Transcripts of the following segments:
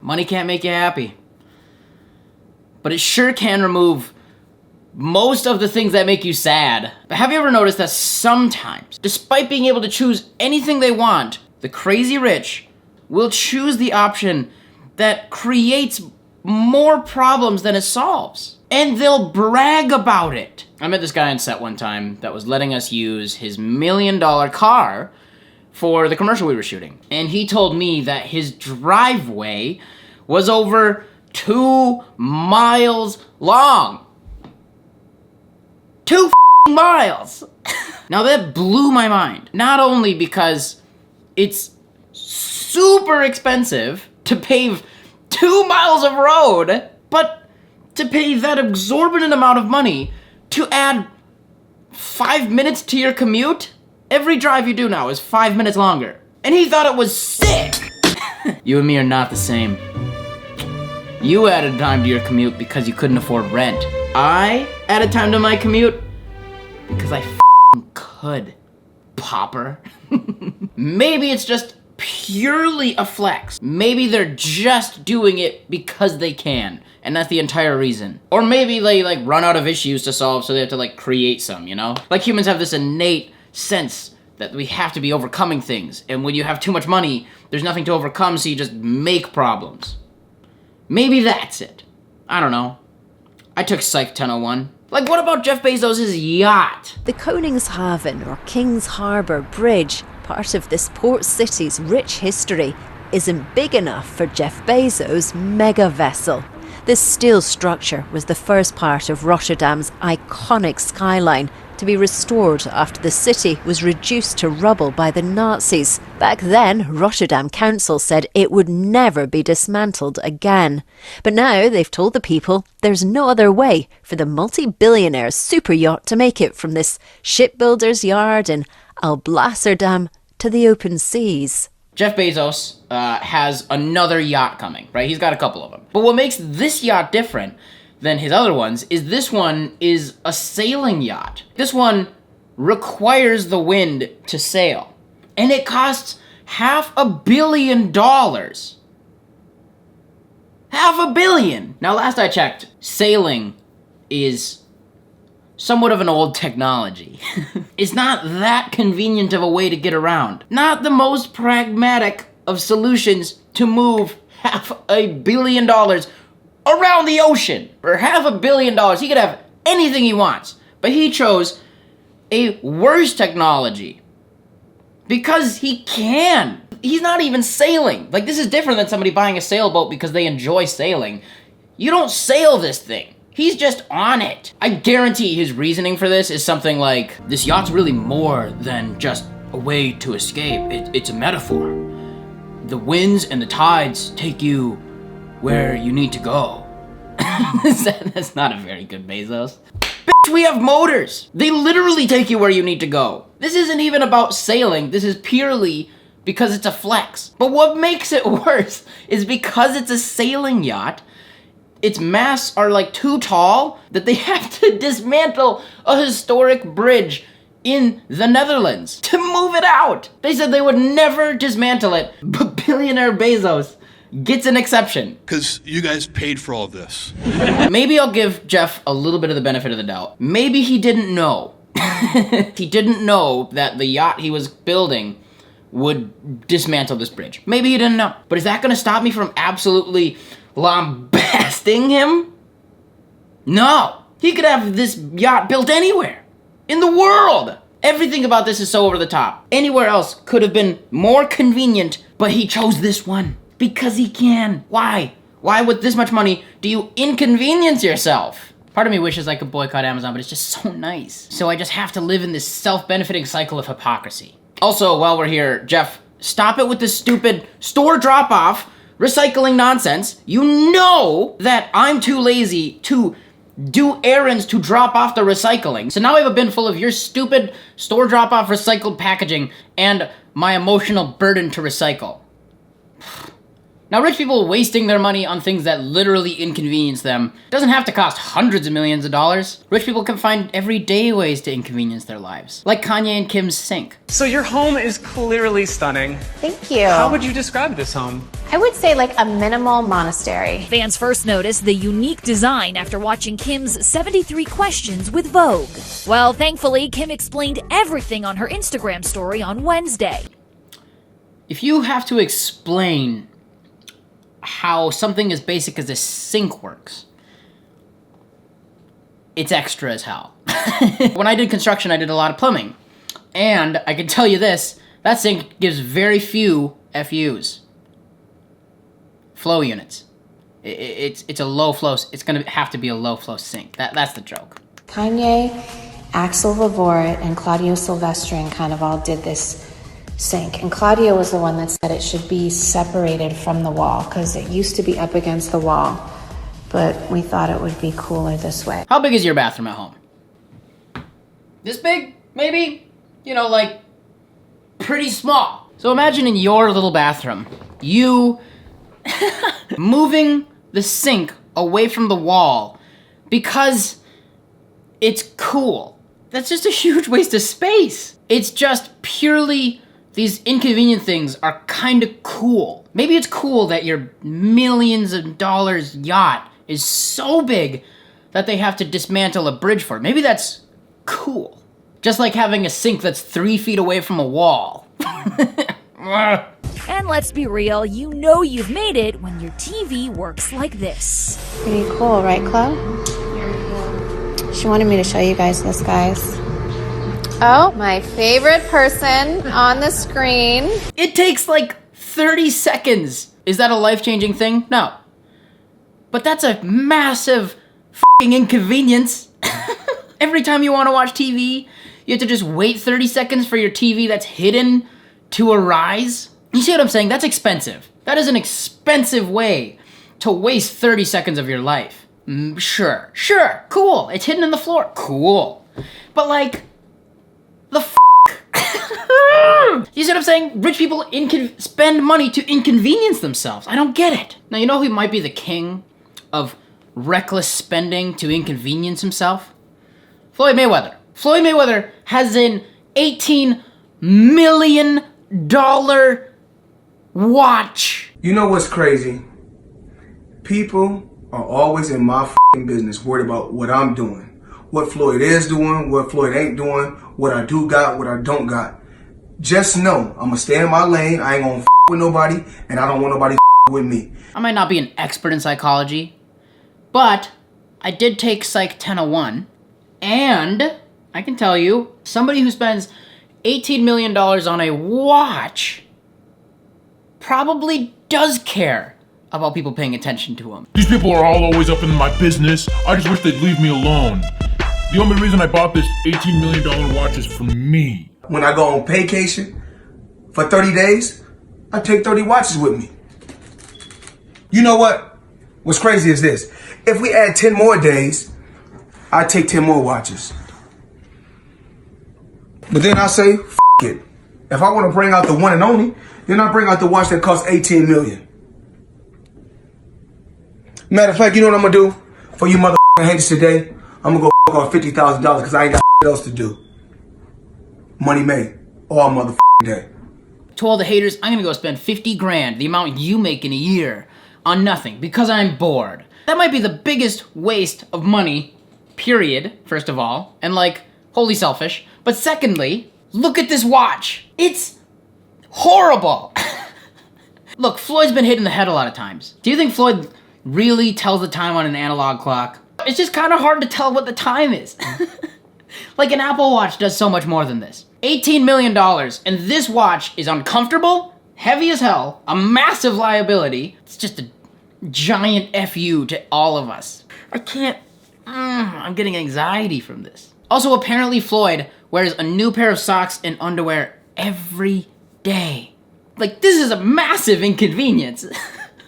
Money can't make you happy. But it sure can remove most of the things that make you sad. But have you ever noticed that sometimes, despite being able to choose anything they want, the crazy rich will choose the option that creates more problems than it solves? And they'll brag about it. I met this guy on set one time that was letting us use his $1 million car for the commercial we were shooting. And he told me that his driveway was over 2 miles long. 2 miles! Now that blew my mind. Not only because it's super expensive to pave 2 miles of road, but to pay that exorbitant amount of money to add 5 minutes to your commute? Every drive you do now is 5 minutes longer. And he thought it was sick! You and me are not the same. You added time to your commute because you couldn't afford rent. I added time to my commute because I could, popper. Maybe it's just purely a flex. Maybe they're just doing it because they can, and that's the entire reason. Or maybe they like run out of issues to solve, so they have to like create some, you know? Like humans have this innate sense that we have to be overcoming things, and when you have too much money, there's nothing to overcome, so you just make problems. Maybe that's it. I don't know. I took Psych 1001. Like, what about Jeff Bezos' yacht? The Koningshaven, or King's Harbour Bridge, part of this port city's rich history, isn't big enough for Jeff Bezos' mega vessel. This steel structure was the first part of Rotterdam's iconic skyline to be restored after the city was reduced to rubble by the Nazis. Back then, Rotterdam Council said it would never be dismantled again. But now they've told the people there's no other way for the multi-billionaire super yacht to make it from this shipbuilder's yard in Alblasserdam to the open seas. Jeff Bezos has another yacht coming, right? He's got a couple of them. But what makes this yacht different than his other ones is this one is a sailing yacht. This one requires the wind to sail. And it costs $500 million. $500 million! Now last I checked, sailing is somewhat of an old technology. It's not that convenient of a way to get around. Not the most pragmatic of solutions to move $500 million around the ocean. For $500 million, he could have anything he wants. But he chose a worse technology. Because he can. He's not even sailing. Like, this is different than somebody buying a sailboat because they enjoy sailing. You don't sail this thing. He's just on it. I guarantee his reasoning for this is something like, this yacht's really more than just a way to escape. It's a metaphor. The winds and the tides take you where you need to go. That's not a very good Bezos. Bitch, we have motors. They literally take you where you need to go. This isn't even about sailing. This is purely because it's a flex. But what makes it worse is because it's a sailing yacht, its masts are like too tall that they have to dismantle a historic bridge in the Netherlands to move it out. They said they would never dismantle it, but billionaire Bezos gets an exception. Because you guys paid for all of this. Maybe I'll give Jeff a little bit of the benefit of the doubt. Maybe he didn't know. He didn't know that the yacht he was building would dismantle this bridge. Maybe he didn't know. But is that gonna stop me from absolutely lambasting him? No. He could have this yacht built anywhere in the world. Everything about this is so over the top. Anywhere else could have been more convenient, but he chose this one because he can. Why? Why with this much money do you inconvenience yourself? Part of me wishes I could boycott Amazon, but it's just so nice. So I just have to live in this self-benefiting cycle of hypocrisy. Also, while we're here, Jeff, stop it with this stupid store drop-off recycling nonsense. You know that I'm too lazy to do errands to drop off the recycling. So now I have a bin full of your stupid store drop-off recycled packaging and my emotional burden to recycle. Now, rich people wasting their money on things that literally inconvenience them doesn't have to cost hundreds of millions of dollars. Rich people can find everyday ways to inconvenience their lives, like Kanye and Kim's sink. So your home is clearly stunning. Thank you. How would you describe this home? I would say like a minimal monastery. Fans first noticed the unique design after watching Kim's 73 Questions with Vogue. Well, thankfully, Kim explained everything on her Instagram story on Wednesday. If you have to explain how something as basic as a sink works, it's extra as hell. When I did construction, I did a lot of plumbing. And I can tell you this, that sink gives very few FUs. Flow units. It's a low flow, it's gonna have to be a low flow sink. That's the joke. Kanye, Axel Lavorette, and Claudio Silvestrin kind of all did this sink. And Claudio was the one that said it should be separated from the wall because it used to be up against the wall. But we thought it would be cooler this way. How big is your bathroom at home? This big, maybe? You know, like, pretty small. So imagine in your little bathroom, you moving the sink away from the wall because it's cool. That's just a huge waste of space. It's just purely, these inconvenient things are kind of cool. Maybe it's cool that your millions of dollars yacht is so big that they have to dismantle a bridge for it. Maybe that's cool. Just like having a sink that's 3 feet away from a wall. And let's be real, you know you've made it when your TV works like this. Pretty cool, right, Chloe? She wanted me to show you guys this, guys. Oh, my favorite person on the screen. It takes like 30 seconds. Is that a life-changing thing? No. But that's a massive f***ing inconvenience. Every time you want to watch TV, you have to just wait 30 seconds for your TV that's hidden to arise. You see what I'm saying? That's expensive. That is an expensive way to waste 30 seconds of your life. Sure, cool. It's hidden in the floor, cool. But like, the f***? You see what I'm saying? Rich people spend money to inconvenience themselves. I don't get it. Now, you know who might be the king of reckless spending to inconvenience himself? Floyd Mayweather. Floyd Mayweather has an $18 million watch. You know what's crazy? People are always in my f***ing business, worried about what I'm doing, what Floyd is doing, what Floyd ain't doing, what I do got, what I don't got. Just know, I'm gonna stay in my lane, I ain't gonna f*** with nobody, and I don't want nobody f***ing with me. I might not be an expert in psychology, but I did take Psych 1001, and I can tell you, somebody who spends $18 million on a watch probably does care about people paying attention to him. These people are all always up in my business. I just wish they'd leave me alone. The only reason I bought this $18 million watch is for me. When I go on vacation for 30 days, I take 30 watches with me. You know what? What's crazy is this. If we add 10 more days, I take 10 more watches. But then I say, f*** it. If I want to bring out the one and only, then I bring out the watch that costs $18 million. Matter of fact, you know what I'm going to do for you motherfucking haters today? I'm going to go off $50,000 because I ain't got else to do. Money made all motherfucking day. To all the haters, I'm gonna go spend 50 grand, the amount you make in a year, on nothing because I'm bored. That might be the biggest waste of money, period, first of all, and like, wholly selfish. But secondly, look at this watch. It's horrible. Look, Floyd's been hit in the head a lot of times. Do you think Floyd really tells the time on an analog clock? It's just kind of hard to tell what the time is. Like an Apple Watch does so much more than this. $18 million, and this watch is uncomfortable, heavy as hell, a massive liability. It's just a giant FU to all of us. I can't, I'm getting anxiety from this. Also, apparently Floyd wears a new pair of socks and underwear every day. Like, this is a massive inconvenience.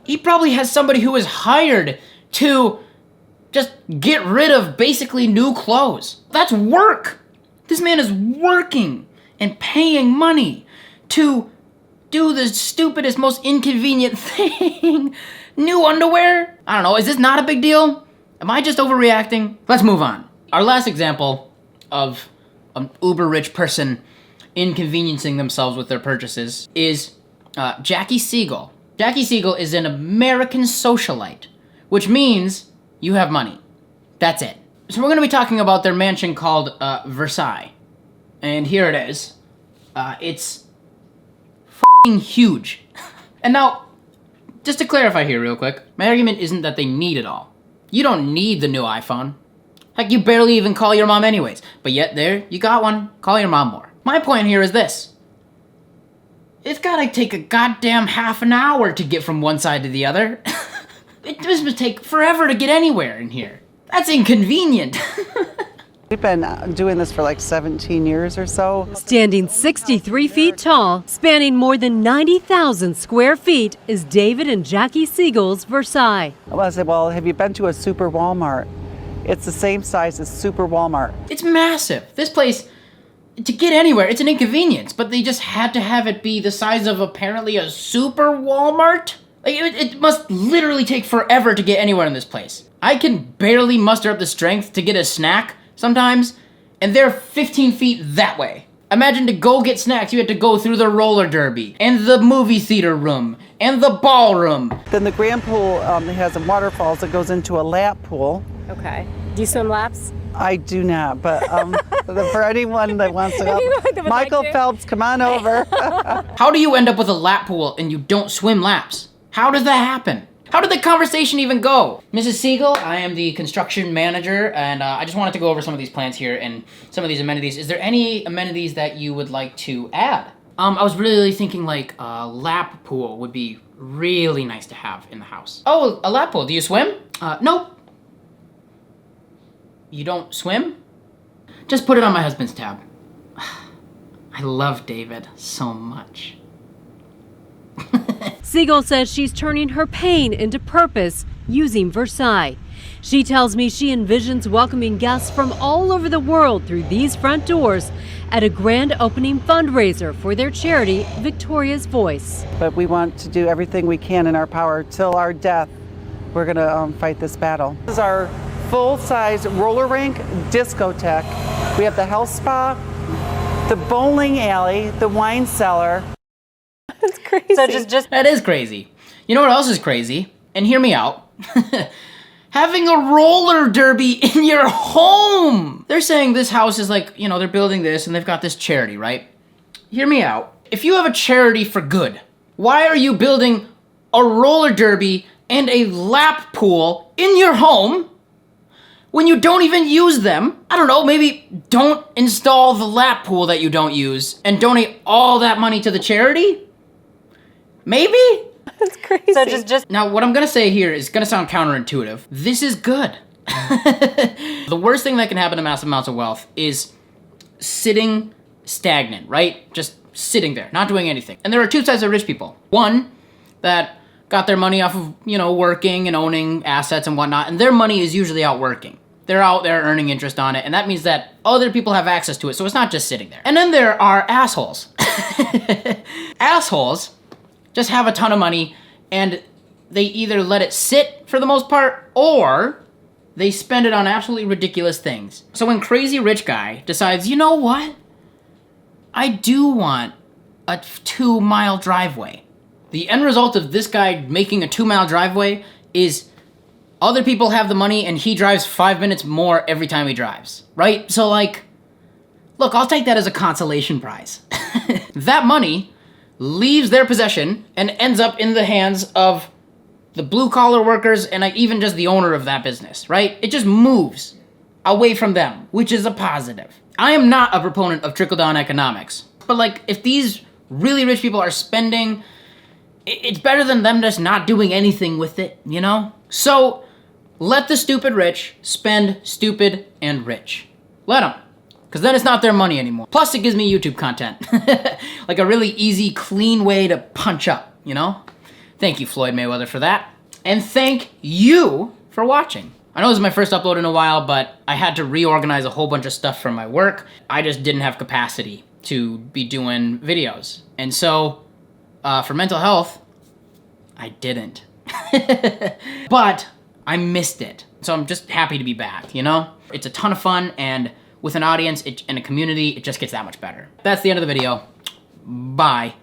He probably has somebody who is hired to just get rid of basically new clothes. That's work. This man is working and paying money to do the stupidest, most inconvenient thing. New underwear? I don't know, is this not a big deal? Am I just overreacting? Let's move on. Our last example of an uber rich person inconveniencing themselves with their purchases is Jackie Siegel. Jackie Siegel is an American socialite, which means you have money. That's it. So we're gonna be talking about their mansion called Versailles. And here it is. It's f***ing huge. And now, just to clarify here real quick, my argument isn't that they need it all. You don't need the new iPhone. Heck, you barely even call your mom anyways. But yet there, you got one. Call your mom more. My point here is this. It's gotta take a goddamn half an hour to get from one side to the other. It must take forever to get anywhere in here. That's inconvenient. We've been doing this for like 17 years or so. Standing 63 feet tall, spanning more than 90,000 square feet, is David and Jackie Siegel's Versailles. Well, I said, well, have you been to a super Walmart? It's the same size as super Walmart. It's massive. This place, to get anywhere, it's an inconvenience, but they just had to have it be the size of apparently a super Walmart? Like, it must literally take forever to get anywhere in this place. I can barely muster up the strength to get a snack sometimes, and they're 15 feet that way. Imagine to go get snacks, you had to go through the roller derby, and the movie theater room, and the ballroom. Then the grand pool has some waterfalls that goes into a lap pool. Okay. Do you swim laps? I do not, but for anyone that wants to help, Michael Phelps, come on over. How do you end up with a lap pool and you don't swim laps? How does that happen? How did the conversation even go? Mrs. Siegel, I am the construction manager, and I just wanted to go over some of these plans here and some of these amenities. Is there any amenities that you would like to add? I was really thinking like a lap pool would be really nice to have in the house. Oh, a lap pool. Do you swim? Nope. You don't swim? Just put it on my husband's tab. I love David so much. Siegel says she's turning her pain into purpose using Versailles. She tells me she envisions welcoming guests from all over the world through these front doors at a grand opening fundraiser for their charity, Victoria's Voice. But we want to do everything we can in our power till our death. We're gonna fight this battle. This is our full-size roller rink discotheque. We have the health spa, the bowling alley, the wine cellar. That's crazy. So that is crazy. You know what else is crazy? And hear me out. Having a roller derby in your home. They're saying this house is like, you know, they're building this and they've got this charity, right? Hear me out. If you have a charity for good, why are you building a roller derby and a lap pool in your home when you don't even use them? I don't know, maybe don't install the lap pool that you don't use and donate all that money to the charity? Maybe? That's crazy. So just Now, what I'm gonna say here is gonna sound counterintuitive. This is good. The worst thing that can happen to massive amounts of wealth is sitting stagnant, right? Just sitting there, not doing anything. And there are two types of rich people. One that got their money off of, you know, working and owning assets and whatnot, and their money is usually out working. They're out there earning interest on it, and that means that other people have access to it, so it's not just sitting there. And then there are assholes. Assholes just have a ton of money, and they either let it sit for the most part, or they spend it on absolutely ridiculous things. So when crazy rich guy decides, you know what? I do want a 2-mile driveway. The end result of this guy making a 2-mile driveway is other people have the money and he drives 5 minutes more every time he drives, right? So like, look, I'll take that as a consolation prize. That money leaves their possession and ends up in the hands of the blue-collar workers and even just the owner of that business, right? It just moves away from them, which is a positive. I am not a proponent of trickle-down economics, but like, if these really rich people are spending, it's better than them just not doing anything with it, you know? So, let the stupid rich spend stupid and rich. Let them. Because then it's not their money anymore. Plus, it gives me YouTube content. Like a really easy, clean way to punch up, you know? Thank you, Floyd Mayweather, for that. And thank you for watching. I know this is my first upload in a while, but I had to reorganize a whole bunch of stuff from my work. I just didn't have capacity to be doing videos. And so, for mental health, I didn't. But I missed it. So I'm just happy to be back, you know? It's a ton of fun, and with an audience and a community, it just gets that much better. That's the end of the video. Bye.